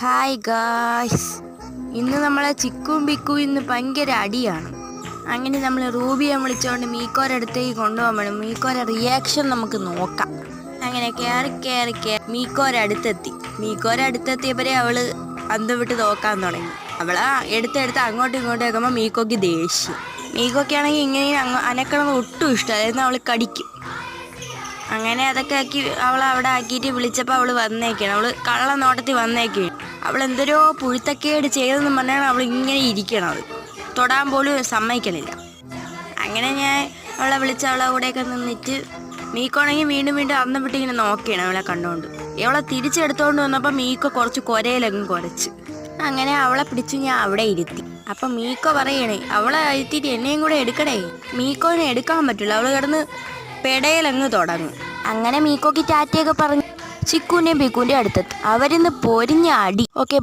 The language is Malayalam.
ഹായ് ഗായ്സ്, ഇന്ന് നമ്മളെ ചിക്കും ബിക്കും ഇന്ന് ഭയങ്കര അടിയാണ്. അങ്ങനെ നമ്മൾ റൂബിയെ വിളിച്ചുകൊണ്ട് മീക്കോരടുത്തേക്ക് കൊണ്ടുപോകാൻ വേണം. മീക്കോര റിയാക്ഷൻ നമുക്ക് നോക്കാം. അങ്ങനെ കയറി മീക്കോരടുത്തെത്തിയപ്പോഴേ അവള് അന്തം വിട്ട് നോക്കാൻ തുടങ്ങി. അവളാ എടുത്തെടുത്ത് അങ്ങോട്ടും ഇങ്ങോട്ടും വെക്കുമ്പോൾ മീക്കോയ്ക്ക് ദേഷ്യം. മീക്കോയ്ക്കാണെങ്കിൽ ഇങ്ങനെ അനക്കണത് ഒട്ടും ഇഷ്ടമായിരുന്നു. അവൾ കടിക്കും. അങ്ങനെ അതൊക്കെ ആക്കി അവളവിടെ ആക്കിയിട്ട് വിളിച്ചപ്പോൾ അവൾ വന്നേക്കാണ്. അവൾ കള്ള നോട്ടത്തിൽ വന്നേക്കാണ്. അവൾ എന്തോരോ പുഴുത്തക്കേട് ചെയ്തെന്ന് പറഞ്ഞാണ് അവൾ ഇങ്ങനെ ഇരിക്കണത്. തൊടാൻ പോലും സമ്മതിക്കണില്ല. അങ്ങനെ ഞാൻ അവളെ വിളിച്ച് അവളെ കൂടെയൊക്കെ നിന്നിട്ട് മീക്കോണെങ്കിൽ വീണ്ടും അന്തം വിട്ട് ഇങ്ങനെ നോക്കിയാണ് അവളെ കണ്ടുകൊണ്ട്. അവളെ തിരിച്ചെടുത്തോണ്ട് വന്നപ്പോൾ മീക്കോ കുറച്ച് കുരയിലങ്ങ് കുരച്ച്. അങ്ങനെ അവളെ പിടിച്ച് ഞാൻ അവിടെ ഇരുത്തി. അപ്പം മീക്കോ പറയണേ അവളെ ഇരുത്തിയിട്ട് എന്നെയും കൂടെ എടുക്കണേ. മീക്കോനെ എടുക്കാൻ പറ്റില്ല, അവൾ കിടന്ന് പെടയിലങ്ങ് തുടങ്ങും. അങ്ങനെ മീക്കോക്ക് ടാറ്റയൊക്കെ പറഞ്ഞ് ചിക്കുവിൻ്റെയും ബിക്കുവിൻ്റെയും അടുത്തെത്തി. അവരിന്ന് പൊരിഞ്ഞ അടി. ഓക്കെ.